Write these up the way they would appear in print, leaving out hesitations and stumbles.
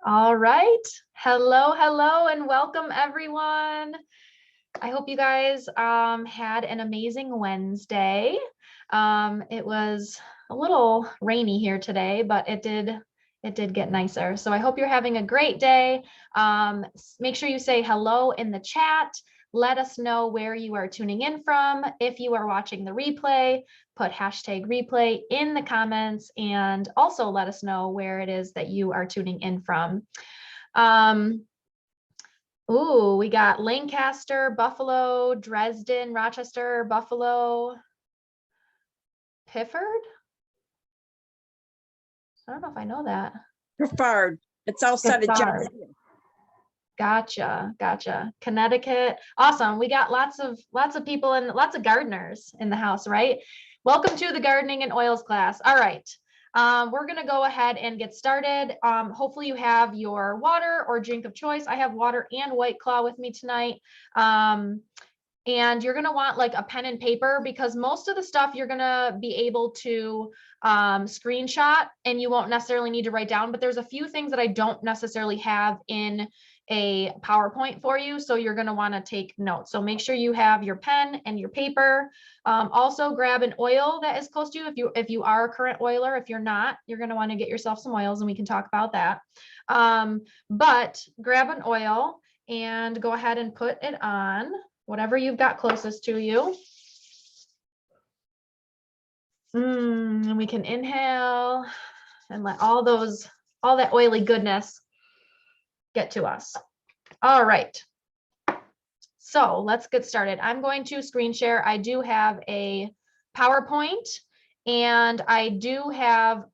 All right. Hello, hello, and welcome everyone. I hope you guys had an amazing Wednesday. It was a little rainy here today, but it did get nicer. So I hope you're having a great day. Make sure you say hello in the chat. Let us know where you are tuning in from. If you are watching the replay, put hashtag replay in the comments and also let us know where it is that you are tuning in from. Ooh, we got Lancaster, Buffalo, Dresden, Rochester, Buffalo, Pifford. I don't know if I know that. Preferred. It's outside of Piffard. Gotcha. Connecticut. Awesome. We got lots of people and lots of gardeners in the house, right? Welcome to the gardening and oils class. All right. We're going to go ahead and get started. Hopefully you have your water or drink of choice. I have water and White Claw with me tonight. And you're going to want like a pen and paper because most of the stuff you're going to be able to screenshot and you won't necessarily need to write down, but there's a few things that I don't necessarily have in a PowerPoint for you. So you're going to want to take notes. So make sure you have your pen and your paper. Also grab an oil that is close to you. If you are a current oiler, if you're not, you're going to want to get yourself some oils and we can talk about that. But grab an oil and go ahead and put it on whatever you've got closest to you. And we can inhale and let all that oily goodness get to us. All right. So let's get started. I'm going to screen share. I do have a PowerPoint and I do have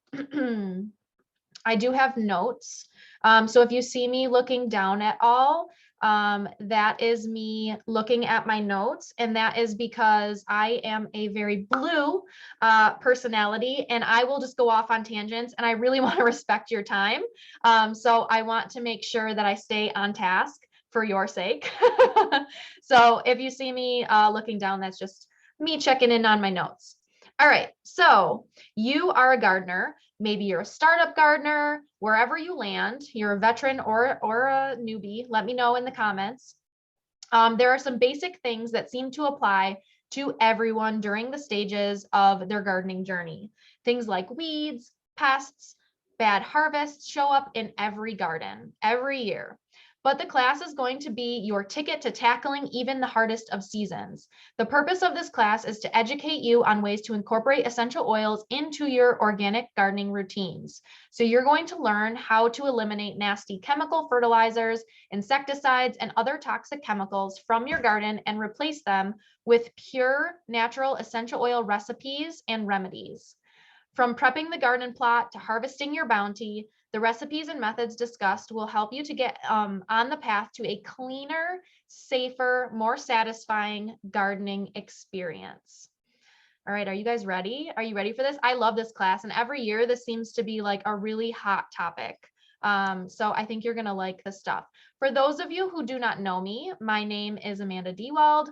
notes. So if you see me looking down at all, that is me looking at my notes, and that is because I am a very blue personality and I will just go off on tangents and I really want to respect your time. So I want to make sure that I stay on task for your sake. So if you see me looking down, that's just me checking in on my notes. All right, so you are a gardener. Maybe you're a startup gardener, wherever you land, you're a veteran or a newbie, let me know in the comments. There are some basic things that seem to apply to everyone during the stages of their gardening journey. Things like weeds, pests, bad harvests show up in every garden every year. But the class is going to be your ticket to tackling even the hardest of seasons. The purpose of this class is to educate you on ways to incorporate essential oils into your organic gardening routines. So you're going to learn how to eliminate nasty chemical fertilizers, insecticides, and other toxic chemicals from your garden and replace them with pure, natural essential oil recipes and remedies. From prepping the garden plot to harvesting your bounty, the recipes and methods discussed will help you to get on the path to a cleaner, safer, more satisfying gardening experience. All right, are you guys ready? Are you ready for this? I love this class, and every year this seems to be like a really hot topic. So I think you're gonna like this stuff. For those of you who do not know me, my name is Amanda Dewald.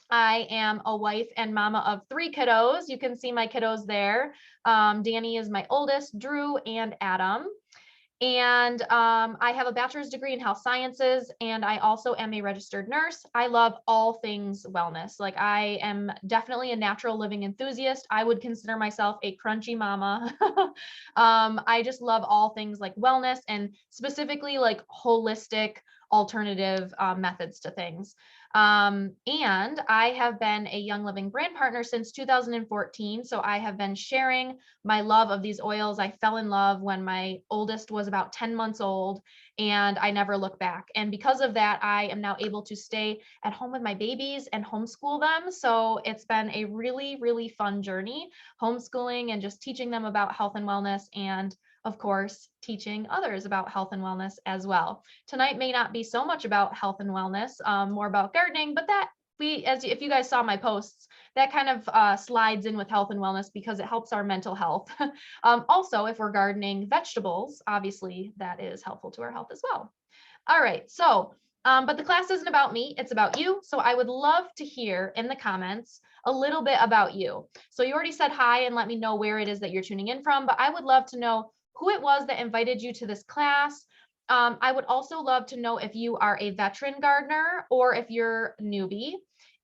I am a wife and mama of 3 kiddos. You can see my kiddos there. Danny is my oldest, Drew and Adam. And I have a bachelor's degree in health sciences, and I also am a registered nurse. I love all things wellness. Like I am definitely a natural living enthusiast. I would consider myself a crunchy mama. I just love all things like wellness and specifically like holistic alternative methods to things. And I have been a Young Living brand partner since 2014. So I have been sharing my love of these oils. I fell in love when my oldest was about 10 months old, and I never looked back. And because of that, I am now able to stay at home with my babies and homeschool them. So it's been a really, really fun journey, homeschooling and just teaching them about health and wellness, and of course, teaching others about health and wellness as well. Tonight may not be so much about health and wellness, more about gardening, but that if you guys saw my posts, that kind of slides in with health and wellness because it helps our mental health. Also, if we're gardening vegetables, obviously that is helpful to our health as well. All right, so, but the class isn't about me, it's about you. So I would love to hear in the comments a little bit about you. So you already said hi and let me know where it is that you're tuning in from, but I would love to know who it was that invited you to this class, I would also love to know if you are a veteran gardener or if you're newbie.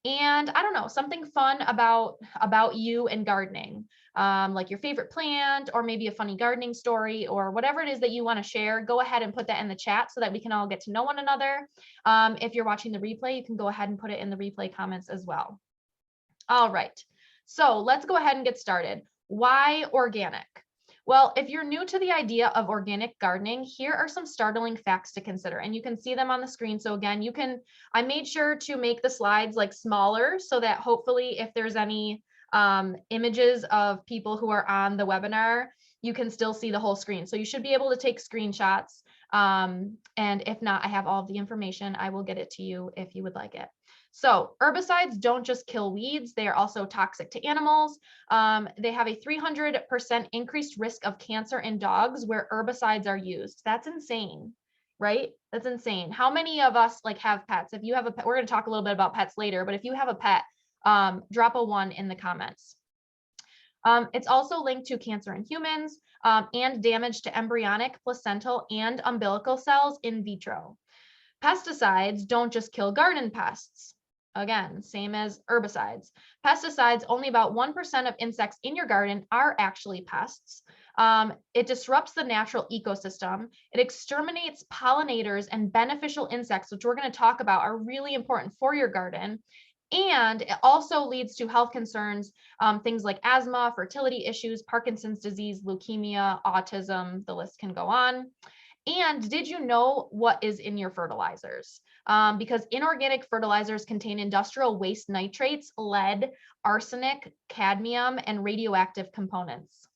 And I don't know, something fun about you and gardening, like your favorite plant or maybe a funny gardening story or whatever it is that you want to share. Go ahead and put that in the chat so that we can all get to know one another. If you're watching the replay, you can go ahead and put it in the replay comments as well. All right, so let's go ahead and get started. Why organic? Well, if you're new to the idea of organic gardening, here are some startling facts to consider, and you can see them on the screen. So again, I made sure to make the slides like smaller so that hopefully if there's any images of people who are on the webinar, you can still see the whole screen. So you should be able to take screenshots. And if not, I have all of the information. I will get it to you if you would like it. So herbicides don't just kill weeds, they are also toxic to animals. They have a 300% increased risk of cancer in dogs where herbicides are used. That's insane, right? That's insane. How many of us like have pets? If you have a pet, we're going to talk a little bit about pets later, but if you have a pet, drop a 1 in the comments. It's also linked to cancer in humans and damage to embryonic, placental, and umbilical cells in vitro. Pesticides don't just kill garden pests. Again, same as herbicides. Pesticides, only about 1% of insects in your garden are actually pests. It disrupts the natural ecosystem. It exterminates pollinators and beneficial insects, which we're going to talk about are really important for your garden. And it also leads to health concerns, things like asthma, fertility issues, Parkinson's disease, leukemia, autism, the list can go on. And did you know what is in your fertilizers? Because inorganic fertilizers contain industrial waste nitrates, lead, arsenic, cadmium, and radioactive components.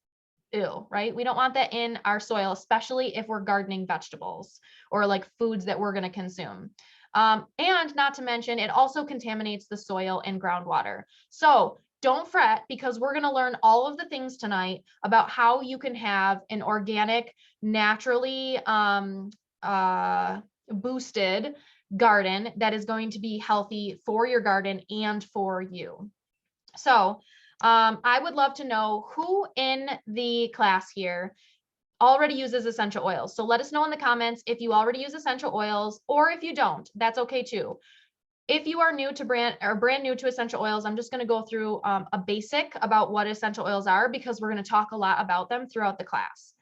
Ew, right? We don't want that in our soil, especially if we're gardening vegetables or like foods that we're going to consume. And not to mention, it also contaminates the soil and groundwater. So don't fret, because we're going to learn all of the things tonight about how you can have an organic, naturally boosted garden that is going to be healthy for your garden and for you. So I would love to know who in the class here already uses essential oils. So let us know in the comments if you already use essential oils, or if you don't, that's okay too. If you are new to brand new to essential oils, I'm just going to go through a basic about what essential oils are, because we're going to talk a lot about them throughout the class.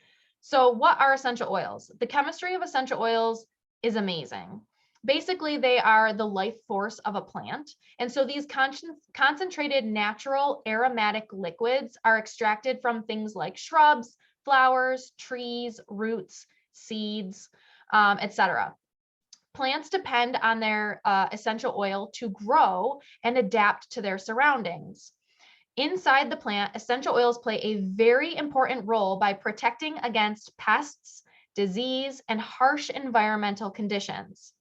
So what are essential oils? The chemistry of essential oils is amazing. Basically, they are the life force of a plant. And so these concentrated natural aromatic liquids are extracted from things like shrubs, flowers, trees, roots, seeds, etc. Plants depend on their essential oil to grow and adapt to their surroundings. Inside the plant, essential oils play a very important role by protecting against pests, disease, and harsh environmental conditions.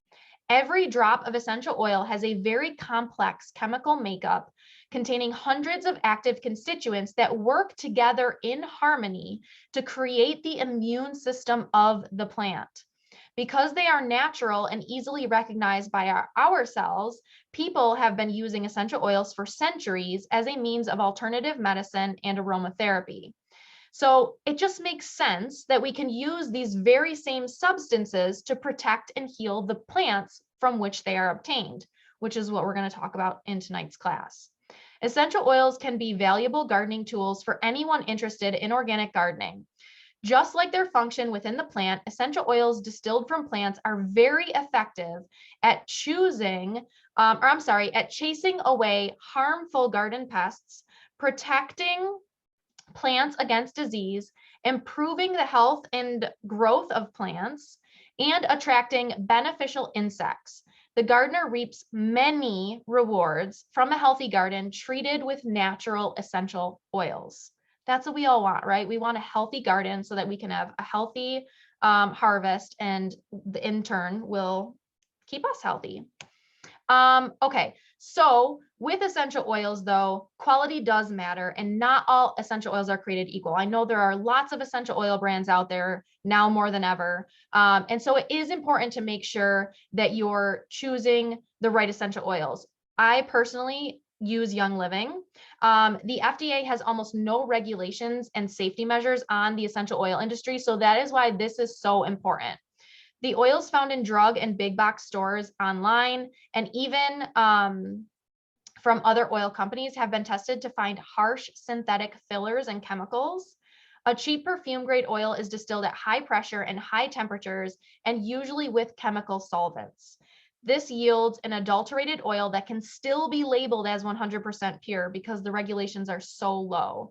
Every drop of essential oil has a very complex chemical makeup containing hundreds of active constituents that work together in harmony to create the immune system of the plant. Because they are natural and easily recognized by our cells, people have been using essential oils for centuries as a means of alternative medicine and aromatherapy. So it just makes sense that we can use these very same substances to protect and heal the plants from which they are obtained, which is what we're going to talk about in tonight's class. Essential oils can be valuable gardening tools for anyone interested in organic gardening. Just like their function within the plant, essential oils distilled from plants are very effective at chasing away harmful garden pests, protecting plants against disease, improving the health and growth of plants, and attracting beneficial insects. The gardener reaps many rewards from a healthy garden treated with natural essential oils. That's what we all want, right? We want a healthy garden so that we can have a healthy harvest, and in turn will keep us healthy. Okay, so with essential oils though, quality does matter, and not all essential oils are created equal. I know there are lots of essential oil brands out there now more than ever. And so it is important to make sure that you're choosing the right essential oils. I personally use Young Living. The FDA has almost no regulations and safety measures on the essential oil industry. So that is why this is so important. The oils found in drug and big box stores online, and even from other oil companies, have been tested to find harsh synthetic fillers and chemicals. A cheap perfume grade oil is distilled at high pressure and high temperatures, and usually with chemical solvents. This yields an adulterated oil that can still be labeled as 100% pure because the regulations are so low.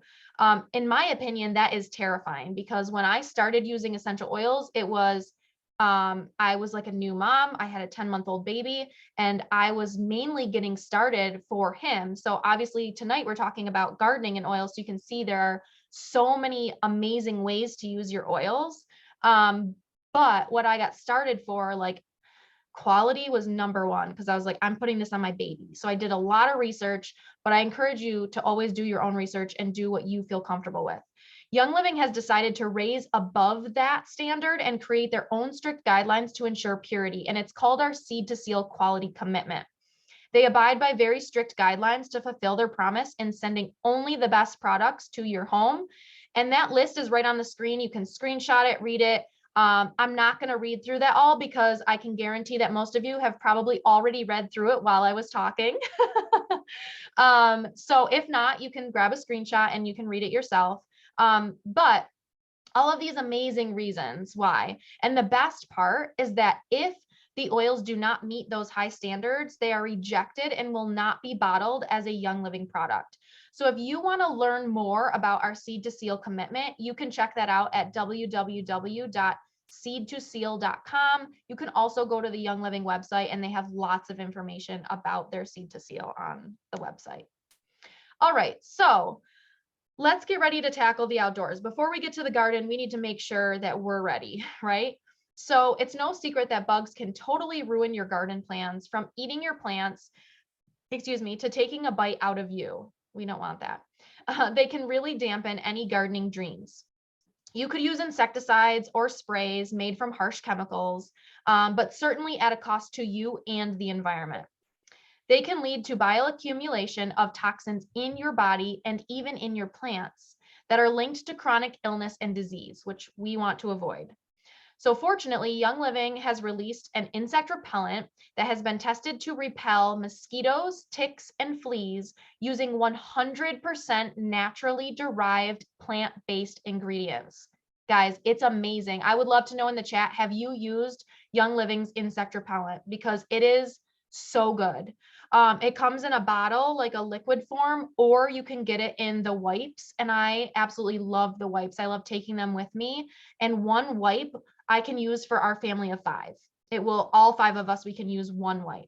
In my opinion, that is terrifying, because when I started using essential oils, I was like a new mom. I had a 10-month-old baby, and I was mainly getting started for him. So obviously tonight we're talking about gardening and oils. So you can see there are so many amazing ways to use your oils. But what I got started for, like, quality was number one, because I was like, I'm putting this on my baby. So I did a lot of research, but I encourage you to always do your own research and do what you feel comfortable with. Young Living has decided to raise above that standard and create their own strict guidelines to ensure purity, and it's called our Seed to Seal Quality Commitment. They abide by very strict guidelines to fulfill their promise in sending only the best products to your home. And that list is right on the screen. You can screenshot it, read it. I'm not going to read through that all, because I can guarantee that most of you have probably already read through it while I was talking. So if not, you can grab a screenshot and you can read it yourself. But all of these amazing reasons why. And the best part is that if the oils do not meet those high standards, they are rejected and will not be bottled as a Young Living product. So if you want to learn more about our Seed to Seal commitment, you can check that out at www.seedtoseal.com. You can also go to the Young Living website, and they have lots of information about their Seed to Seal on the website. All right, so let's get ready to tackle the outdoors. Before we get to the garden, we need to make sure that we're ready, right? So it's no secret that bugs can totally ruin your garden plans, from eating your plants, to taking a bite out of you. We don't want that. They can really dampen any gardening dreams. You could use insecticides or sprays made from harsh chemicals, but certainly at a cost to you and the environment. They can lead to bioaccumulation of toxins in your body and even in your plants that are linked to chronic illness and disease, which we want to avoid. So fortunately, Young Living has released an insect repellent that has been tested to repel mosquitoes, ticks, and fleas using 100% naturally derived plant-based ingredients. Guys, it's amazing. I would love to know in the chat, have you used Young Living's insect repellent? Because it is so good. It comes in a bottle, like a liquid form, or you can get it in the wipes. And I absolutely love the wipes. I love taking them with me. And one wipe I can use for our family of 5. All 5 of us, we can use one wipe.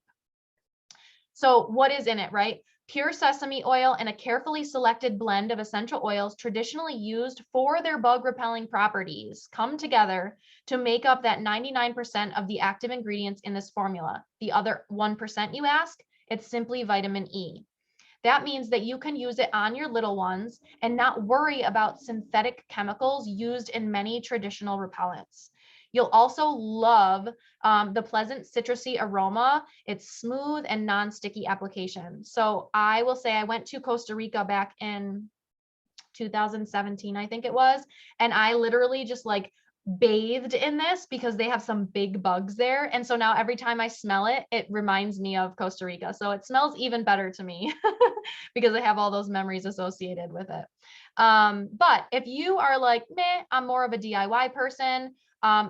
So what is in it, right? Pure sesame oil and a carefully selected blend of essential oils traditionally used for their bug repelling properties come together to make up that 99% of the active ingredients in this formula. The other 1%, you ask? It's simply vitamin E. That means that you can use it on your little ones and not worry about synthetic chemicals used in many traditional repellents. You'll also love the pleasant citrusy aroma. It's smooth and non-sticky application. So I will say I went to Costa Rica back in 2017, I think it was, and I literally just like bathed in this because they have some big bugs there. And so now every time I smell it, it reminds me of Costa Rica. So it smells even better to me because I have all those memories associated with it. But if you are like, meh, I'm more of a DIY person,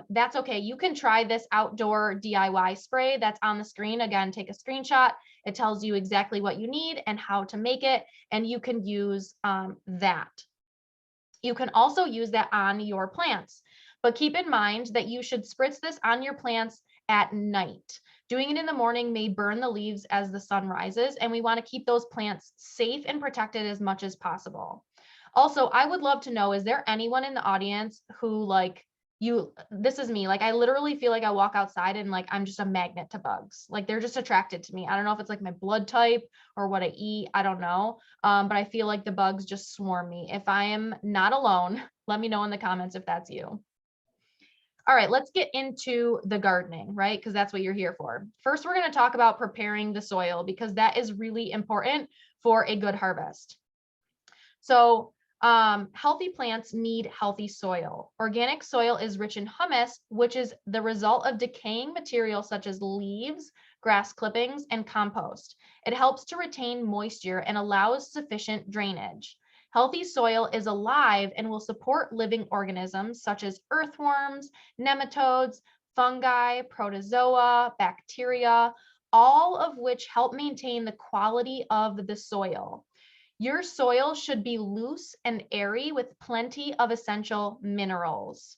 that's okay. You can try this outdoor DIY spray that's on the screen. Again, take a screenshot. It tells you exactly what you need and how to make it, and you can use that. You can also use that on your plants, but keep in mind that you should spritz this on your plants at night. Doing it in the morning may burn the leaves as the sun rises, and we want to keep those plants safe and protected as much as possible. Also, I would love to know, is there anyone in the audience who this is me, like I literally feel like I walk outside and like I'm just a magnet to bugs. Like they're just attracted to me. I don't know if it's like my blood type or what I eat, I don't know. But I feel like the bugs just swarm me. If I am not alone, let me know in the comments if that's you. All right, let's get into the gardening, right? Because that's what you're here for. First, we're going to talk about preparing the soil, because that is really important for a good harvest. So Healthy plants need healthy soil. Organic soil is rich in humus, which is the result of decaying material such as leaves, grass clippings, and compost. It helps to retain moisture and allows sufficient drainage. Healthy soil is alive and will support living organisms such as earthworms, nematodes, fungi, protozoa, bacteria, all of which help maintain the quality of the soil. Your soil should be loose and airy with plenty of essential minerals.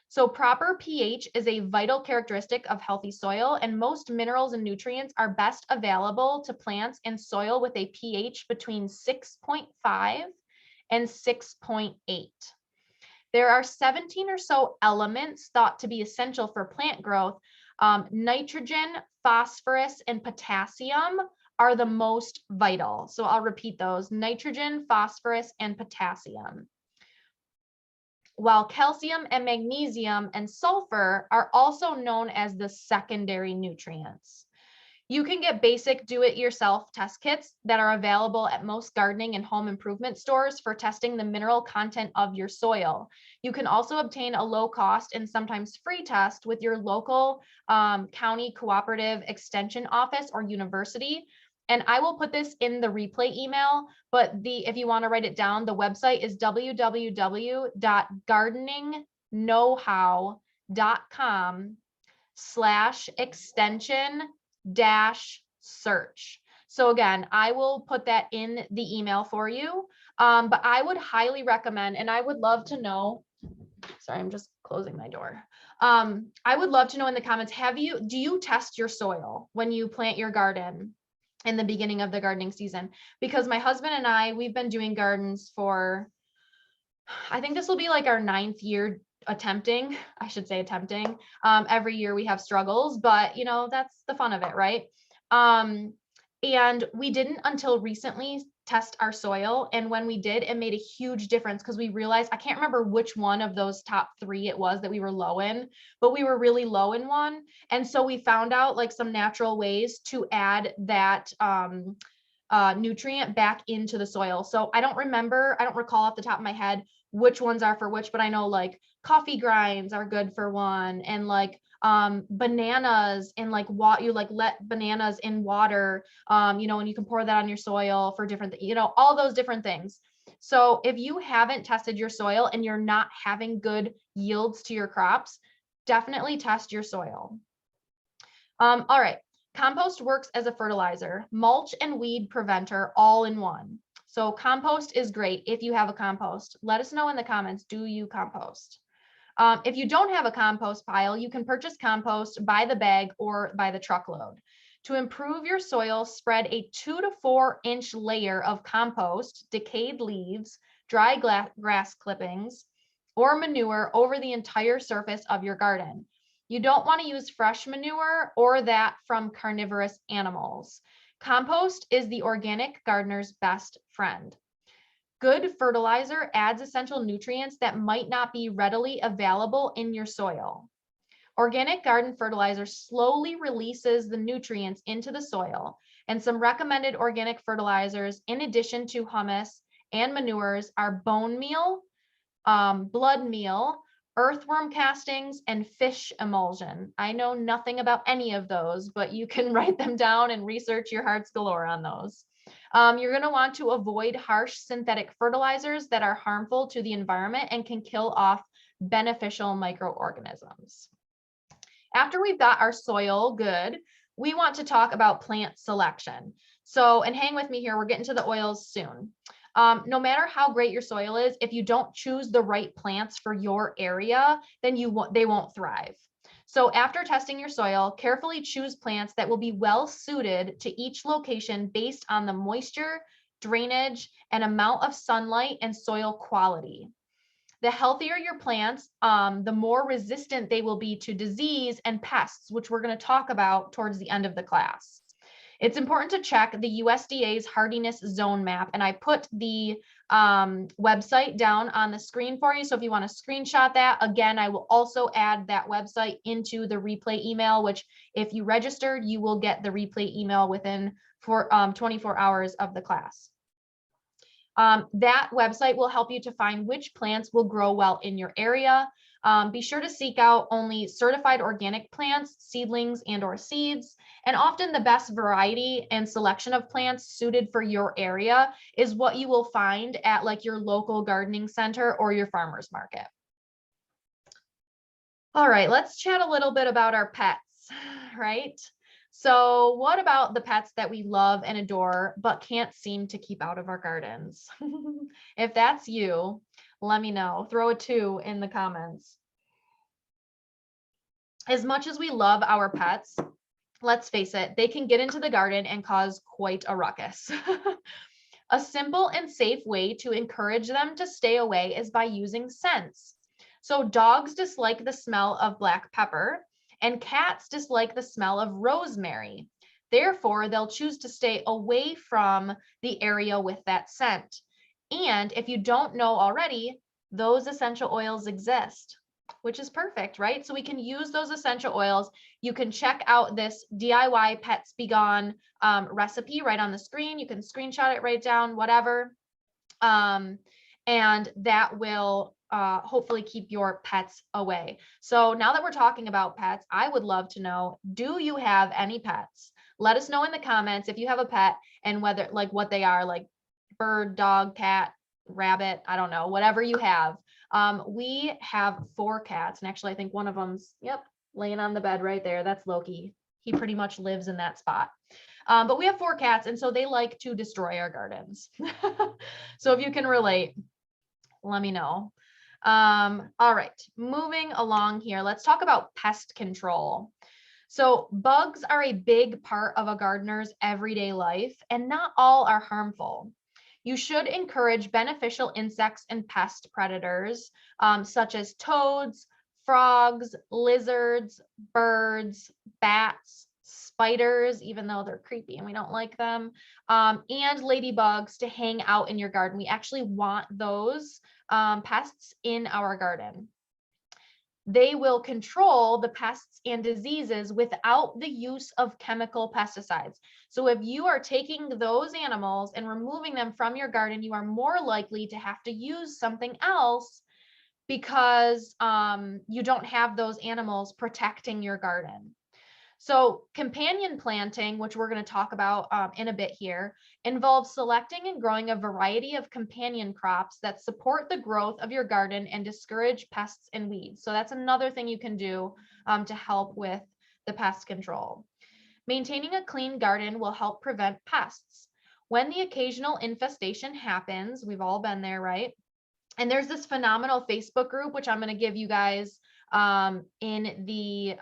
So proper pH is a vital characteristic of healthy soil, and most minerals and nutrients are best available to plants in soil with a pH between 6.5 and 6.8. There are 17 or so elements thought to be essential for plant growth. Nitrogen, phosphorus, and potassium are the most vital. So I'll repeat those: nitrogen, phosphorus, and potassium. While calcium and magnesium and sulfur are also known as the secondary nutrients. You can get basic do-it-yourself test kits that are available at most gardening and home improvement stores for testing the mineral content of your soil. You can also obtain a low-cost and sometimes free test with your local county cooperative extension office or university. And I will put this in the replay email, but if you want to write it down, the website is www.gardeningknowhow.com/extension-search. So again, I will put that in the email for you. But I would highly recommend, and I would love to know, sorry, I'm just closing my door. I would love to know in the comments, do you test your soil when you plant your garden in the beginning of the gardening season? Because my husband and we've been doing gardens for, I think this will be like our 9th year attempting. Every year we have struggles, but you know, that's the fun of it, right? And we didn't until recently test our soil. And when we did, it made a huge difference because we realized, I can't remember which one of those top 3 it was that we were low in, but we were really low in one. And so we found out like some natural ways to add that nutrient back into the soil. So I don't recall off the top of my head which ones are for which, but I know like coffee grinds are good for one, and like bananas, and like what you like let bananas in water, and you can pour that on your soil for different, all those different things. So if you haven't tested your soil and you're not having good yields to your crops, definitely test your soil. All right. Compost works as a fertilizer, mulch, and weed preventer all in one. So compost is great if you have a compost. Let us know in the comments, do you compost? If you don't have a compost pile, you can purchase compost by the bag or by the truckload. To improve your soil, spread a 2 to 4 inch layer of compost, decayed leaves, dry grass clippings, or manure over the entire surface of your garden. You don't want to use fresh manure or that from carnivorous animals. Compost is the organic gardener's best friend. Good fertilizer adds essential nutrients that might not be readily available in your soil. Organic garden fertilizer slowly releases the nutrients into the soil, and some recommended organic fertilizers, in addition to humus and manures, are bone meal, blood meal, earthworm castings, and fish emulsion. I know nothing about any of those, but you can write them down and research your heart's galore on those. You're going to want to avoid harsh synthetic fertilizers that are harmful to the environment and can kill off beneficial microorganisms. After we've got our soil good, we want to talk about plant selection. So, and hang with me here, we're getting to the oils soon. No matter how great your soil is, if you don't choose the right plants for your area, then they won't thrive. So after testing your soil, carefully choose plants that will be well suited to each location based on the moisture, drainage, and amount of sunlight and soil quality. The healthier your plants, the more resistant they will be to disease and pests, which we're going to talk about towards the end of the class. It's important to check the USDA's hardiness zone map, and I put the website down on the screen for you. So if you want to screenshot that, again, I will also add that website into the replay email, which if you registered, you will get the replay email within 24 hours of the class. That website will help you to find which plants will grow well in your area. Be sure to seek out only certified organic plants, seedlings, and/or seeds. And often the best variety and selection of plants suited for your area is what you will find at like your local gardening center or your farmer's market. All right, let's chat a little bit about our pets, right? So what about the pets that we love and adore, but can't seem to keep out of our gardens? If that's you, let me know. Throw a 2 in the comments. As much as we love our pets, let's face it, they can get into the garden and cause quite a ruckus. A simple and safe way to encourage them to stay away is by using scents. So dogs dislike the smell of black pepper, and cats dislike the smell of rosemary. Therefore, they'll choose to stay away from the area with that scent. And if you don't know already, those essential oils exist, which is perfect, right? So we can use those essential oils. You can check out this DIY Pets Be Gone recipe right on the screen. You can screenshot it, write down, whatever. And that will hopefully keep your pets away. So now that we're talking about pets, I would love to know, do you have any pets? Let us know in the comments if you have a pet and whether like what they are, like bird, dog, cat, rabbit, I don't know, whatever you have. We have 4 cats, and actually I think one of them's, yep, laying on the bed right there. That's Loki. He pretty much lives in that spot. But we have 4 cats, and so they like to destroy our gardens. So if you can relate, let me know. All right, moving along here, let's talk about pest control. So bugs are a big part of a gardener's everyday life, and not all are harmful. You should encourage beneficial insects and pest predators, such as toads, frogs, lizards, birds, bats, spiders, even though they're creepy and we don't like them, and ladybugs to hang out in your garden. We actually want those pests in our garden. They will control the pests and diseases without the use of chemical pesticides. So if you are taking those animals and removing them from your garden, you are more likely to have to use something else because you don't have those animals protecting your garden. So companion planting, which we're going to talk about in a bit here, involves selecting and growing a variety of companion crops that support the growth of your garden and discourage pests and weeds. So that's another thing you can do to help with the pest control. Maintaining a clean garden will help prevent pests. When the occasional infestation happens, we've all been there, right? And there's this phenomenal Facebook group, which I'm going to give you guys in the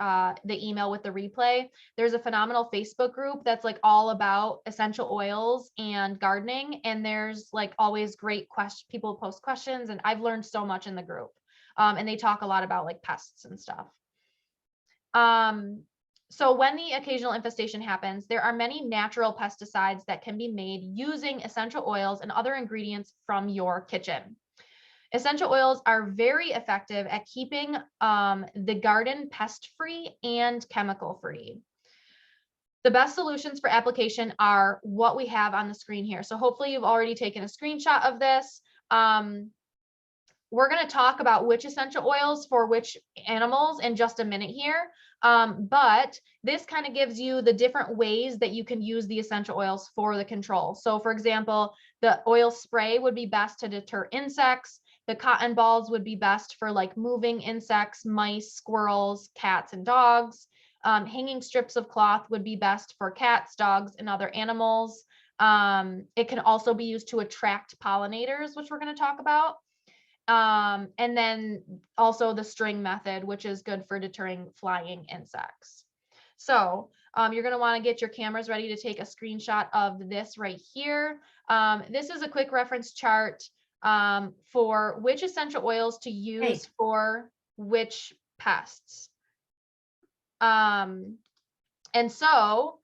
email with the replay. There's a phenomenal Facebook group that's like all about essential oils and gardening. And there's like always great people post questions, and I've learned so much in the group. And they talk a lot about like pests and stuff. So when the occasional infestation happens, there are many natural pesticides that can be made using essential oils and other ingredients from your kitchen. Essential oils are very effective at keeping the garden pest-free and chemical-free. The best solutions for application are what we have on the screen here. So hopefully you've already taken a screenshot of this. We're going to talk about which essential oils for which animals in just a minute here. But this kind of gives you the different ways that you can use the essential oils for the control. So for example, the oil spray would be best to deter insects. The cotton balls would be best for like moving insects, mice, squirrels, cats, and dogs. Hanging strips of cloth would be best for cats, dogs, and other animals. It can also be used to attract pollinators, which we're going to talk about. And then also the string method, which is good for deterring flying insects. So you're going to want to get your cameras ready to take a screenshot of this right here. This is a quick reference chart for which essential oils to use for which pests. And so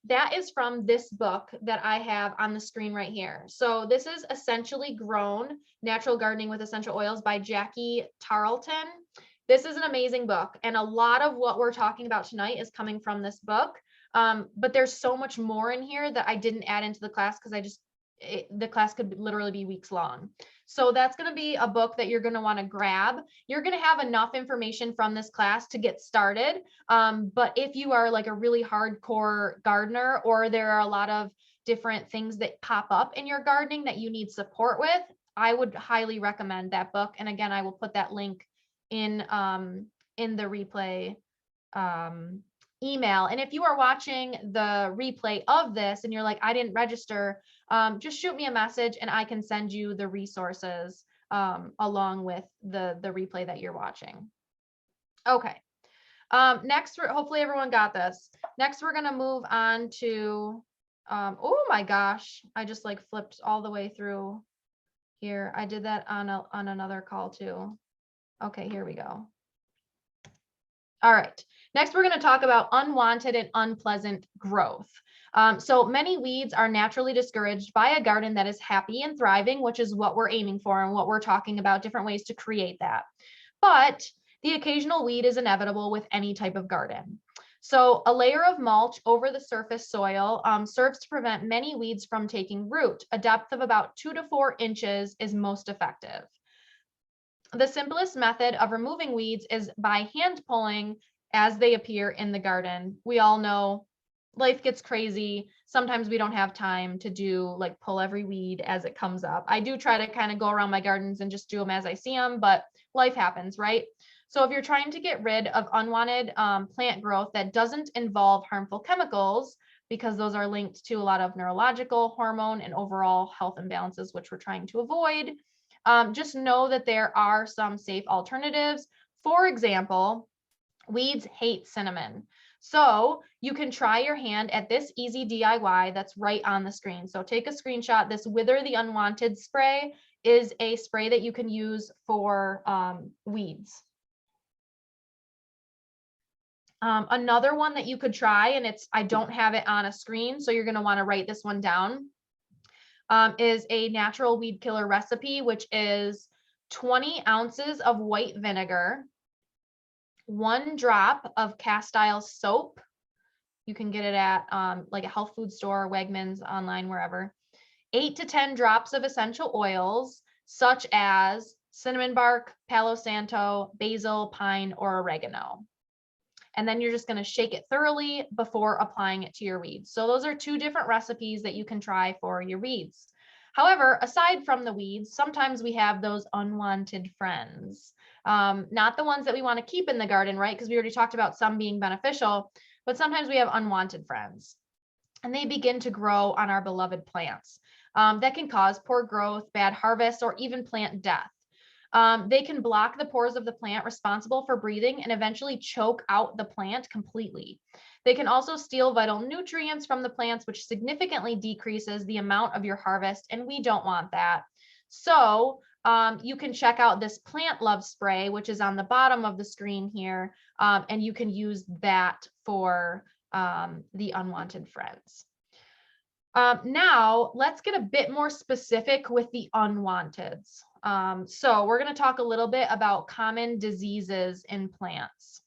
that is from this book that I have on the screen right here. So this is Essentially Grown, Natural Gardening with Essential Oils by Jackie Tarleton. This is an amazing book, and a lot of what we're talking about tonight is coming from this book. But there's so much more in here that I didn't add into the class because I just the class could literally be weeks long. So that's going to be a book that you're going to want to grab. You're going to have enough information from this class to get started. But if you are like a really hardcore gardener, or there are a lot of different things that pop up in your gardening that you need support with, I would highly recommend that book. And again, I will put that link in the replay email. And if you are watching the replay of this and you're like, I didn't register, just shoot me a message and I can send you the resources along with the replay that you're watching. Okay. Next, hopefully everyone got this. Next, we're going to move on to, oh my gosh, I just like flipped all the way through here. I did that on another call too. Okay, here we go. All right, next we're going to talk about unwanted and unpleasant growth. So many weeds are naturally discouraged by a garden that is happy and thriving, which is what we're aiming for and what we're talking about, different ways to create that. But the occasional weed is inevitable with any type of garden. So a layer of mulch over the surface soil serves to prevent many weeds from taking root. A depth of about 2 to 4 inches is most effective. The simplest method of removing weeds is by hand pulling as they appear in the garden. We all know life gets crazy. Sometimes we don't have time to do like pull every weed as it comes up. I do try to kind of go around my gardens and just do them as I see them, but life happens, right? So if you're trying to get rid of unwanted plant growth that doesn't involve harmful chemicals, because those are linked to a lot of neurological, hormone, and overall health imbalances, which we're trying to avoid, just know that there are some safe alternatives. For example, weeds hate cinnamon. So you can try your hand at this easy DIY that's right on the screen. So take a screenshot. This Wither the Unwanted spray is a spray that you can use for weeds. Another one that you could try, and I don't have it on a screen, so you're going to want to write this one down, is a natural weed killer recipe, which is 20 ounces of white vinegar, 1 drop of cast iron soap. You can get it at like a health food store, Wegmans, online, wherever. 8 to 10 drops of essential oils, such as cinnamon bark, Palo Santo, basil, pine, or oregano. And then you're just going to shake it thoroughly before applying it to your weeds. So those are 2 different recipes that you can try for your weeds. However, aside from the weeds, sometimes we have those unwanted friends. Not the ones that we want to keep in the garden, right? Because we already talked about some being beneficial, but sometimes we have unwanted friends. And they begin to grow on our beloved plants. That can cause poor growth, bad harvest, or even plant death. They can block the pores of the plant responsible for breathing and eventually choke out the plant completely. They can also steal vital nutrients from the plants, which significantly decreases the amount of your harvest, and we don't want that. So you can check out this Plant Love spray, which is on the bottom of the screen here, and you can use that for the unwanted friends. Now, let's get a bit more specific with the unwanteds. So we're going to talk a little bit about common diseases in plants.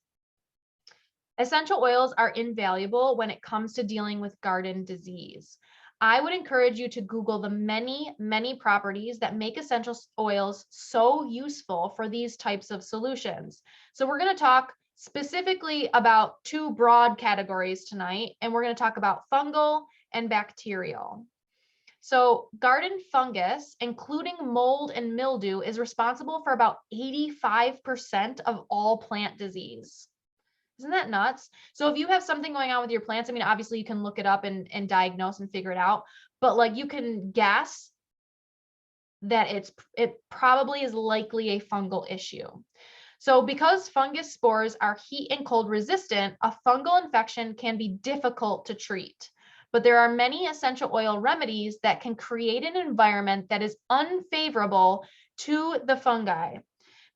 Essential oils are invaluable when it comes to dealing with garden disease. I would encourage you to Google the many, many properties that make essential oils so useful for these types of solutions. So we're going to talk specifically about 2 broad categories tonight, and we're going to talk about fungal and bacterial. So garden fungus, including mold and mildew, is responsible for about 85% of all plant disease. Isn't that nuts? So if you have something going on with your plants, I mean, obviously you can look it up and diagnose and figure it out, but like you can guess that it probably is likely a fungal issue. So because fungus spores are heat and cold resistant, a fungal infection can be difficult to treat. But there are many essential oil remedies that can create an environment that is unfavorable to the fungi.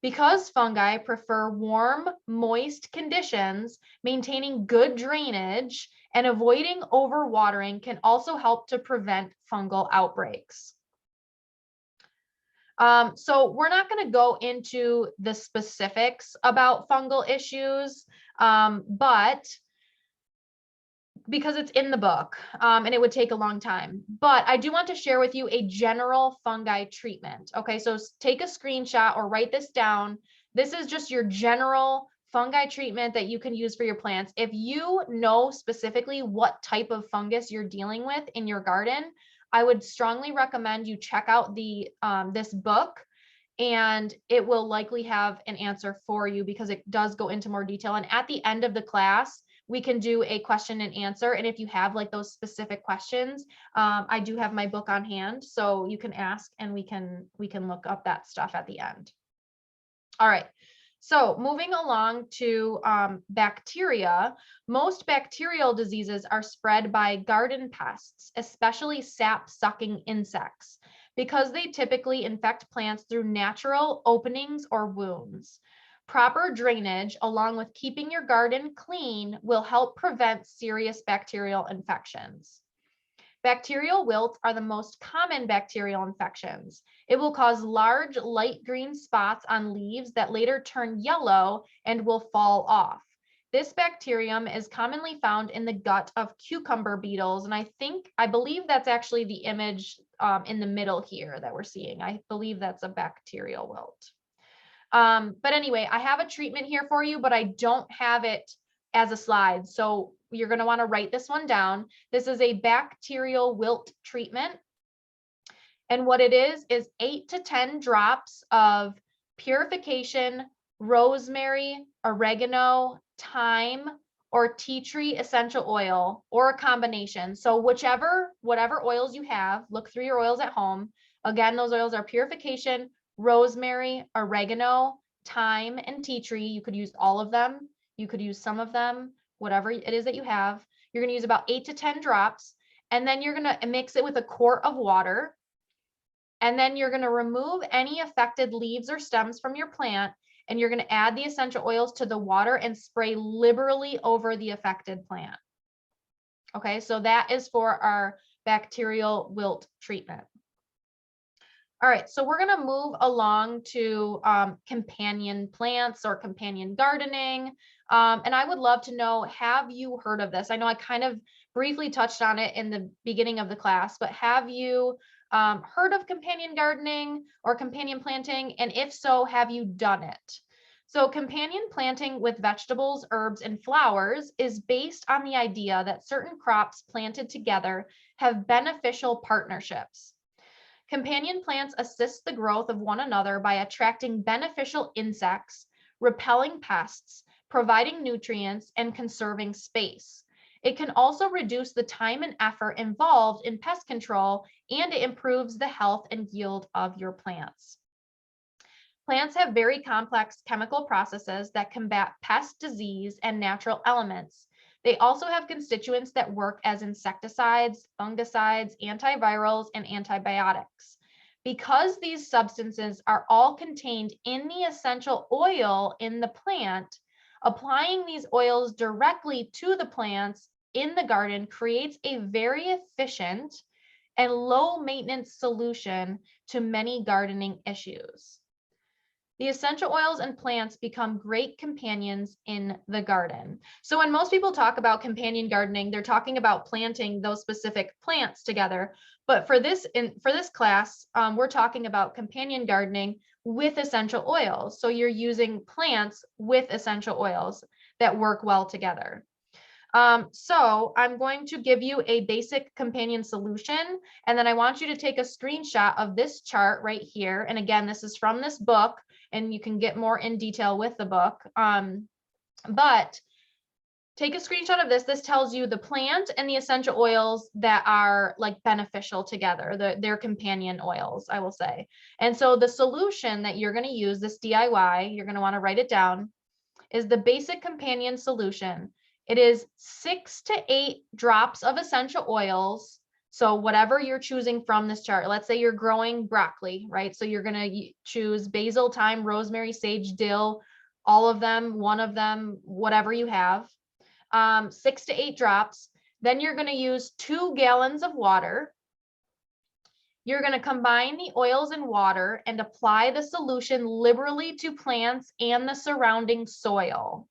Because fungi prefer warm, moist conditions, maintaining good drainage and avoiding overwatering can also help to prevent fungal outbreaks. So we're not going to go into the specifics about fungal issues, but because it's in the book, and it would take a long time. But I do want to share with you a general fungi treatment. Okay, so take a screenshot or write this down. This is just your general fungi treatment that you can use for your plants. If you know specifically what type of fungus you're dealing with in your garden, I would strongly recommend you check out this book, and it will likely have an answer for you because it does go into more detail. And at the end of the class, we can do a question and answer. And if you have like those specific questions, I do have my book on hand, so you can ask and we can look up that stuff at the end. All right. So moving along to bacteria, most bacterial diseases are spread by garden pests, especially sap-sucking insects, because they typically infect plants through natural openings or wounds. Proper drainage, along with keeping your garden clean, will help prevent serious bacterial infections. Bacterial wilts are the most common bacterial infections. It will cause large light green spots on leaves that later turn yellow and will fall off. This bacterium is commonly found in the gut of cucumber beetles, and I believe that's actually the image in the middle here that we're seeing. I believe that's a bacterial wilt. But anyway, I have a treatment here for you, but I don't have it as a slide. So you're going to want to write this one down. This is a bacterial wilt treatment. And what it is 8 to 10 drops of purification, rosemary, oregano, thyme, or tea tree essential oil, or a combination. So whatever oils you have, look through your oils at home. Again, those oils are purification, rosemary, oregano, thyme, and tea tree. You could use all of them. You could use some of them, whatever it is that you have. You're going to use about 8 to 10 drops, and then you're going to mix it with a quart of water. And then you're going to remove any affected leaves or stems from your plant, and you're going to add the essential oils to the water and spray liberally over the affected plant. Okay, so that is for our bacterial wilt treatment. All right, so we're going to move along to companion plants or companion gardening. And I would love to know, have you heard of this? I know I kind of briefly touched on it in the beginning of the class, but have you heard of companion gardening or companion planting? And if so, have you done it? So companion planting with vegetables, herbs, and flowers is based on the idea that certain crops planted together have beneficial partnerships. Companion plants assist the growth of one another by attracting beneficial insects, repelling pests, providing nutrients, and conserving space. It can also reduce the time and effort involved in pest control, and it improves the health and yield of your plants. Plants have very complex chemical processes that combat pest, disease, and natural elements. They also have constituents that work as insecticides, fungicides, antivirals, and antibiotics. Because these substances are all contained in the essential oil in the plant, applying these oils directly to the plants in the garden creates a very efficient and low maintenance solution to many gardening issues. The essential oils and plants become great companions in the garden. So when most people talk about companion gardening, they're talking about planting those specific plants together. But for this class, we're talking about companion gardening with essential oils. So you're using plants with essential oils that work well together. So I'm going to give you a basic companion solution, and then I want you to take a screenshot of this chart right here. And again, this is from this book, and you can get more in detail with the book. But take a screenshot of this. This tells you the plant and the essential oils that are like beneficial together, their companion oils, I will say. And so the solution that you're going to use, this DIY, you're going to want to write it down, is the basic companion solution. It is 6 to 8 drops of essential oils. So whatever you're choosing from this chart, let's say you're growing broccoli, right? So you're going to choose basil, thyme, rosemary, sage, dill, all of them, one of them, whatever you have. 6 to 8 drops. Then you're going to use 2 gallons of water. You're going to combine the oils and water and apply the solution liberally to plants and the surrounding soil.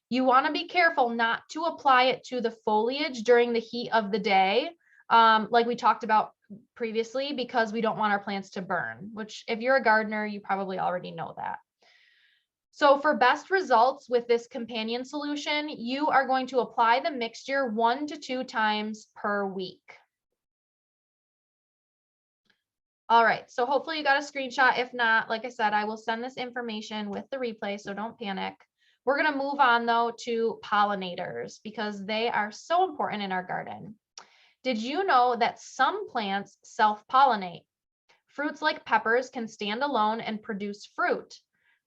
You want to be careful not to apply it to the foliage during the heat of the day, like we talked about previously, because we don't want our plants to burn, which if you're a gardener, you probably already know that. So for best results with this companion solution, you are going to apply the mixture 1 to 2 times per week. All right, so hopefully you got a screenshot. If not, like I said, I will send this information with the replay, so don't panic. We're going to move on though to pollinators because they are so important in our garden. Did you know that some plants self-pollinate? Fruits like peppers can stand alone and produce fruit.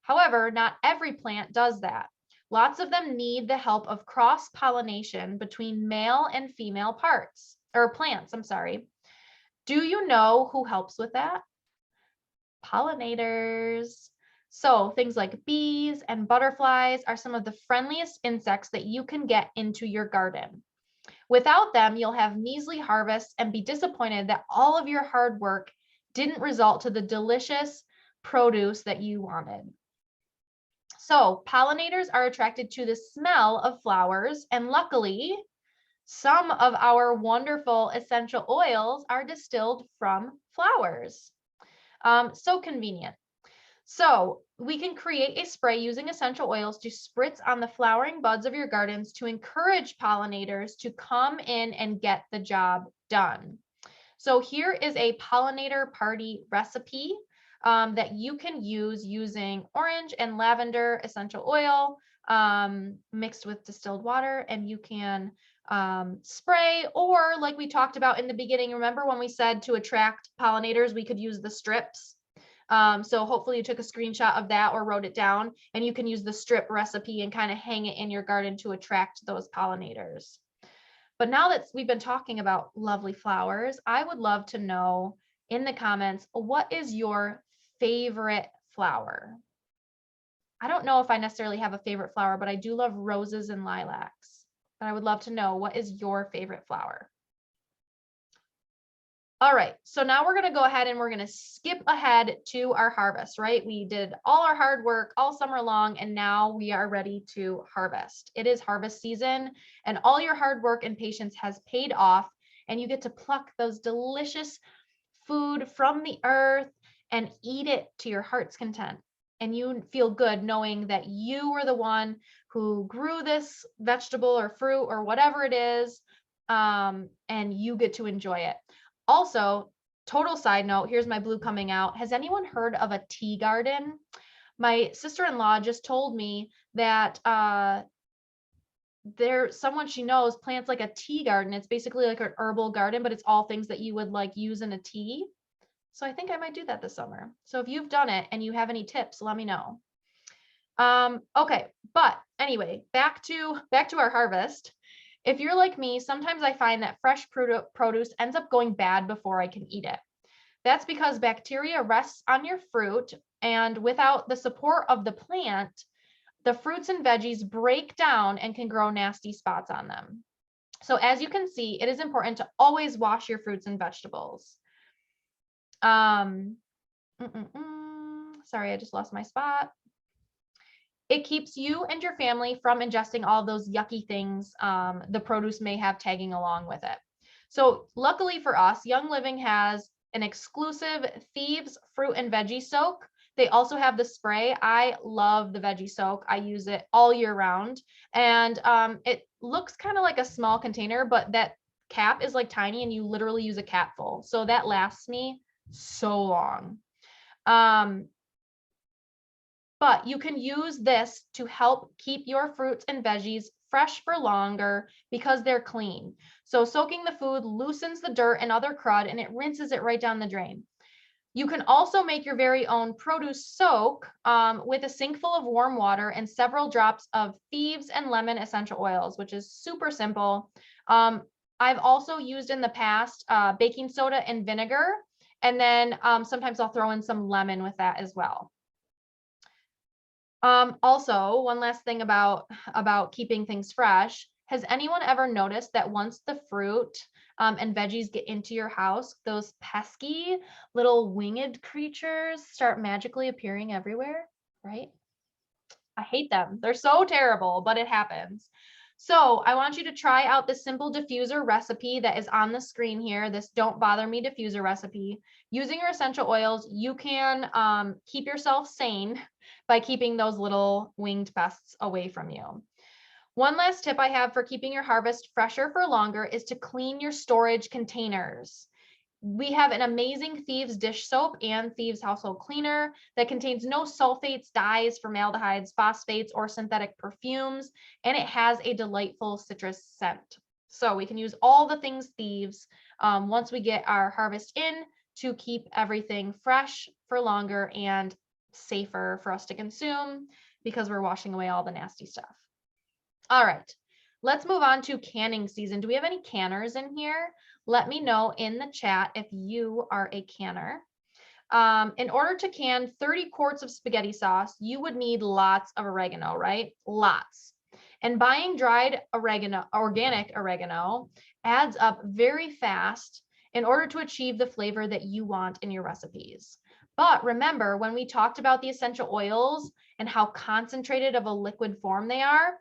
However, not every plant does that. Lots of them need the help of cross-pollination between male and female plants, I'm sorry. Do you know who helps with that? Pollinators. So things like bees and butterflies are some of the friendliest insects that you can get into your garden. Without them, you'll have measly harvests and be disappointed that all of your hard work didn't result to the delicious produce that you wanted. So pollinators are attracted to the smell of flowers, and luckily, some of our wonderful essential oils are distilled from flowers. So convenient. So we can create a spray using essential oils to spritz on the flowering buds of your gardens to encourage pollinators to come in and get the job done. So here is a pollinator party recipe that you can use using orange and lavender essential oil mixed with distilled water, and you can spray, or like we talked about in the beginning, remember when we said to attract pollinators, we could use the strips. So hopefully you took a screenshot of that or wrote it down, and you can use the strip recipe and kind of hang it in your garden to attract those pollinators. But now that we've been talking about lovely flowers, I would love to know in the comments, what is your favorite flower? I don't know if I necessarily have a favorite flower, but I do love roses and lilacs. But I would love to know, what is your favorite flower? All right, so now we're going to go ahead and we're going to skip ahead to our harvest, right? We did all our hard work all summer long, and now we are ready to harvest. It is harvest season, and all your hard work and patience has paid off, and you get to pluck those delicious food from the earth and eat it to your heart's content. And you feel good knowing that you were the one who grew this vegetable or fruit or whatever it is, and you get to enjoy it. Also, total side note, here's my blue coming out. Has anyone heard of a tea garden? My sister-in-law just told me that someone she knows plants like a tea garden. It's basically like an herbal garden, but it's all things that you would like use in a tea. So I think I might do that this summer. So if you've done it and you have any tips, let me know. Okay, but anyway, back to our harvest. If you're like me, sometimes I find that fresh produce ends up going bad before I can eat it. That's because bacteria rests on your fruit, and without the support of the plant, the fruits and veggies break down and can grow nasty spots on them. So as you can see, it is important to always wash your fruits and vegetables. Sorry, I just lost my spot. It keeps you and your family from ingesting all those yucky things the produce may have tagging along with it. So luckily for us, Young Living has an exclusive Thieves fruit and veggie soak. They also have the spray. I love the veggie soak. I use it all year round. And it looks kind of like a small container, but that cap is like tiny and you literally use a cap full. So that lasts me so long. But you can use this to help keep your fruits and veggies fresh for longer because they're clean. So soaking the food loosens the dirt and other crud, and it rinses it right down the drain. You can also make your very own produce soak with a sink full of warm water and several drops of Thieves and lemon essential oils, which is super simple. I've also used in the past baking soda and vinegar, and then sometimes I'll throw in some lemon with that as well. Also, one last thing about keeping things fresh. Has anyone ever noticed that once the fruit and veggies get into your house, those pesky little winged creatures start magically appearing everywhere, right? I hate them. They're so terrible, but it happens. So I want you to try out this simple diffuser recipe that is on the screen here, this Don't Bother Me diffuser recipe. Using your essential oils, you can keep yourself sane by keeping those little winged pests away from you. One last tip I have for keeping your harvest fresher for longer is to clean your storage containers. We have an amazing Thieves dish soap and Thieves household cleaner that contains no sulfates, dyes, formaldehydes, phosphates, or synthetic perfumes, and it has a delightful citrus scent. So we can use all the things Thieves once we get our harvest in to keep everything fresh for longer and safer for us to consume because we're washing away all the nasty stuff. All right, let's move on to canning season. Do we have any canners in here? Let me know in the chat if you are a canner. In order to can 30 quarts of spaghetti sauce, you would need lots of oregano, right? Lots. And buying dried oregano, organic oregano, adds up very fast in order to achieve the flavor that you want in your recipes. But remember, when we talked about the essential oils and how concentrated of a liquid form they are,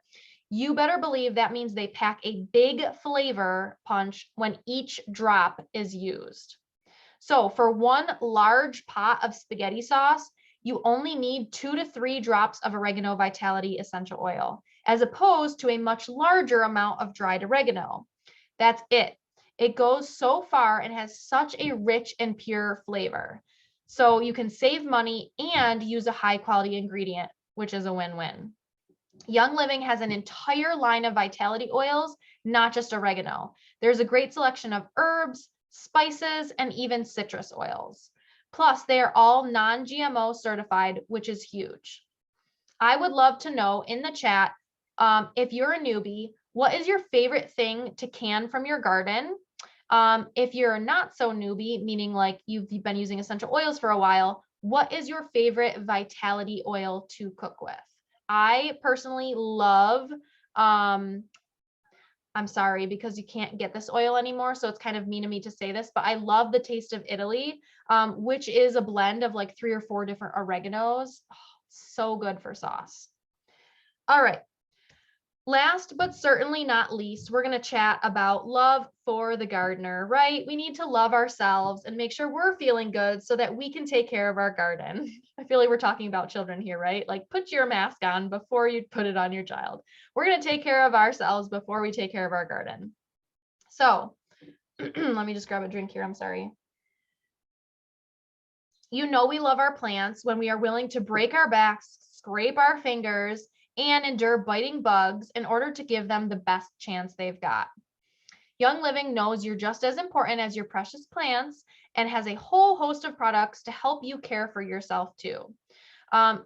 you better believe that means they pack a big flavor punch when each drop is used. So for one large pot of spaghetti sauce, you only need 2 to 3 drops of oregano vitality essential oil, as opposed to a much larger amount of dried oregano. That's it. It goes so far and has such a rich and pure flavor. So you can save money and use a high quality ingredient, which is a win-win. Young Living has an entire line of vitality oils, not just oregano. There's a great selection of herbs, spices, and even citrus oils. Plus, they are all non-GMO certified, which is huge. I would love to know in the chat, if you're a newbie, what is your favorite thing to can from your garden? If you're not so newbie, meaning like you've been using essential oils for a while, what is your favorite vitality oil to cook with? I personally love, I'm sorry because you can't get this oil anymore, so it's kind of mean of me to say this, but I love the taste of Italy, which is a blend of like 3 or 4 different oreganos. Oh, so good for sauce. All right. Last but certainly not least, we're going to chat about love for the gardener, right? We need to love ourselves and make sure we're feeling good so that we can take care of our garden. I feel like we're talking about children here, right? Like put your mask on before you put it on your child. We're going to take care of ourselves before we take care of our garden. So let me just grab a drink here. I'm sorry. You know we love our plants when we are willing to break our backs, scrape our fingers, and endure biting bugs in order to give them the best chance they've got. Young Living knows you're just as important as your precious plants and has a whole host of products to help you care for yourself too.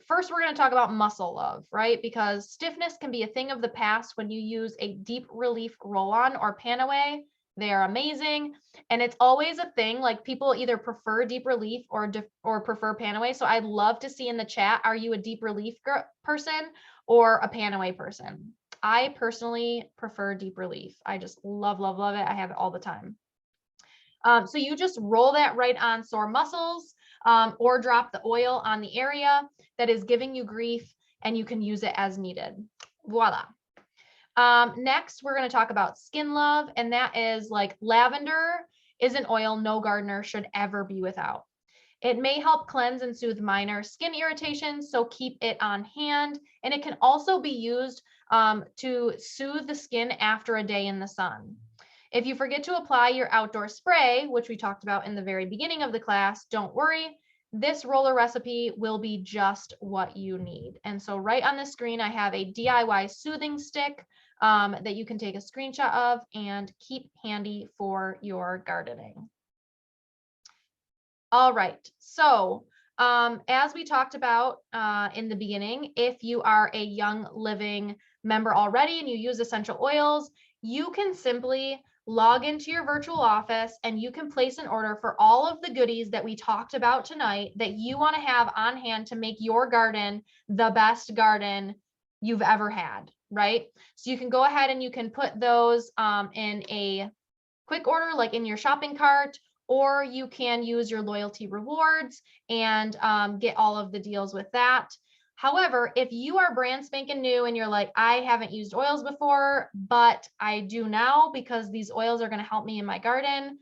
First, we're going to talk about muscle love, right? Because stiffness can be a thing of the past when you use a deep relief roll-on or pan-away. They are amazing. And it's always a thing, like people either prefer deep relief or prefer pan-away. So I'd love to see in the chat, are you a deep relief person or a pan-away person? I personally prefer deep relief. I just love, love, love it. I have it all the time. So you just roll that right on sore muscles, or drop the oil on the area that is giving you grief, and you can use it as needed. Voila. Next, we're going to talk about skin love, and that is like lavender is an oil no gardener should ever be without. It may help cleanse and soothe minor skin irritations, so keep it on hand. And it can also be used to soothe the skin after a day in the sun. If you forget to apply your outdoor spray, which we talked about in the very beginning of the class, don't worry. This roller recipe will be just what you need. And so right on the screen, I have a DIY soothing stick that you can take a screenshot of and keep handy for your gardening. All right, so as we talked about in the beginning, if you are a Young Living member already and you use essential oils, you can simply log into your virtual office and you can place an order for all of the goodies that we talked about tonight that you want to have on hand to make your garden the best garden you've ever had, right? So you can go ahead and you can put those in a quick order, like in your shopping cart, or you can use your loyalty rewards and get all of the deals with that. However, if you are brand spanking new and you're like, I haven't used oils before, but I do now because these oils are going to help me in my garden,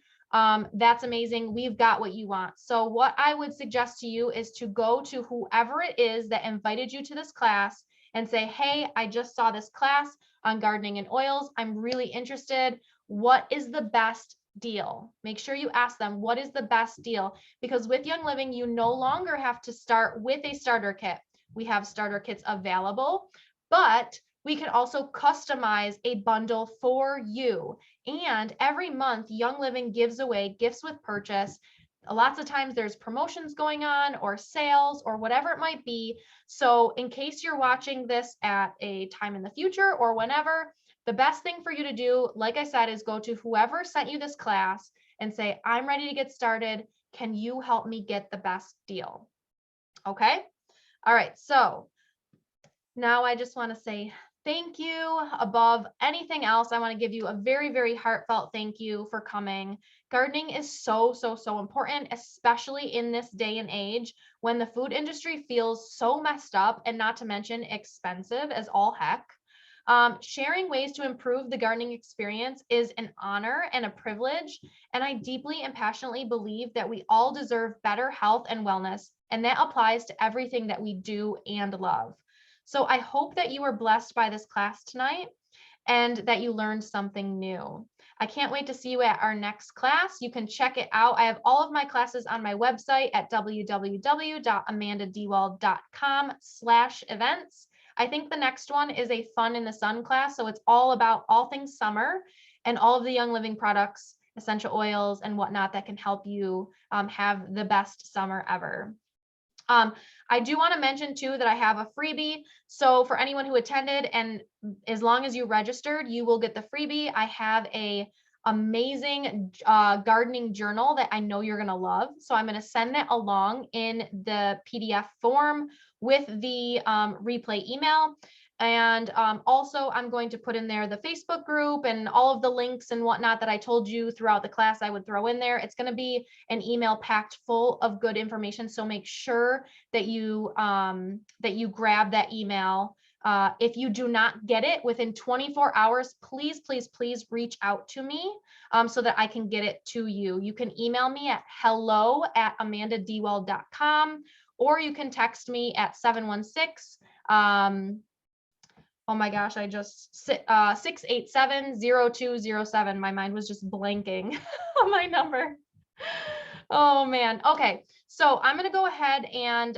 that's amazing. We've got what you want. So what I would suggest to you is to go to whoever it is that invited you to this class and say, hey, I just saw this class on gardening and oils. I'm really interested. What is the best deal? Make sure you ask them, what is the best deal? Because with Young Living, you no longer have to start with a starter kit. We have starter kits available, but we can also customize a bundle for you. And every month, Young Living gives away gifts with purchase. Lots of times there's promotions going on or sales or whatever it might be. So in case you're watching this at a time in the future or whenever, the best thing for you to do, like I said, is go to whoever sent you this class and say, I'm ready to get started. Can you help me get the best deal? Okay. All right. So now I just want to say thank you. Above anything else, I want to give you a very, very heartfelt thank you for coming. Gardening is so, so, so important, especially in this day and age when the food industry feels so messed up and not to mention expensive as all heck. Sharing ways to improve the gardening experience is an honor and a privilege, and I deeply and passionately believe that we all deserve better health and wellness, and that applies to everything that we do and love. So I hope that you were blessed by this class tonight and that you learned something new. I can't wait to see you at our next class. You can check it out. I have all of my classes on my website at www.amandadewald.com/events. I think the next one is a fun in the sun class. So it's all about all things summer and all of the Young Living products, essential oils and whatnot that can help you have the best summer ever. I do want to mention too that I have a freebie. So for anyone who attended, and as long as you registered, you will get the freebie. I have a amazing gardening journal that I know you're going to love. So I'm going to send that along in the PDF form with the replay email. And also I'm going to put in there the Facebook group and all of the links and whatnot that I told you throughout the class I would throw in there. It's going to be an email packed full of good information. So make sure that you grab that email. If you do not get it within 24 hours, please, please, please reach out to me so that I can get it to you. You can email me at hello@amandadewald.com, or you can text me at 716 oh my gosh, I just 687-0207. My mind was just blanking on my number. Oh man. Okay. So I'm going to go ahead and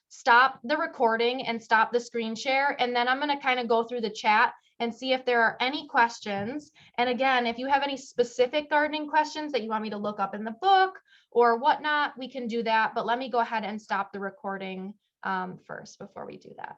stop the recording and stop the screen share. And then I'm going to kind of go through the chat and see if there are any questions. And again, if you have any specific gardening questions that you want me to look up in the book or whatnot, we can do that. But let me go ahead and stop the recording first before we do that.